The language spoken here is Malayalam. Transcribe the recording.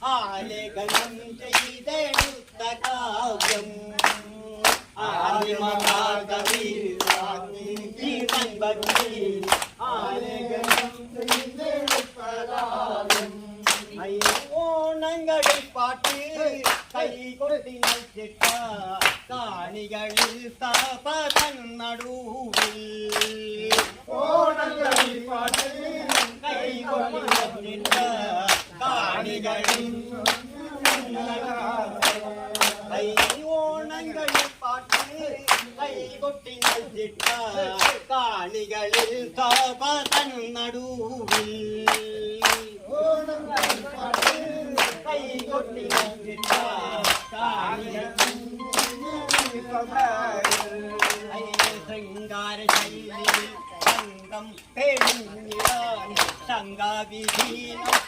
ആലേഖനം ചെയ്തെടുത്ത കാവ്യം ആദിമകവി ആലേഖനം ചെയ്തെടുത്ത കാവ്യം ഓണങ്ങളിൽ പാട്ട് കൈകൊട്ടി നയിച്ചിട്ട കാണികളിൽ താപതൻ നടുവിൽ ഓണങ്ങളിൽ പാട്ട് കൈകൊട്ടി നയിച്ചിട്ട കാണികളിൽ ഓണങ്ങളിൽ പാട്ട് കൈകൊട്ടി നയിച്ചിട്ട കാണികളിൽ താപതൻ നടുവിൽ ശൃംഗാര ശൈലിയിൽ സംഘം തെളിഞ്ഞിടാൻ സംഘാവിധീനം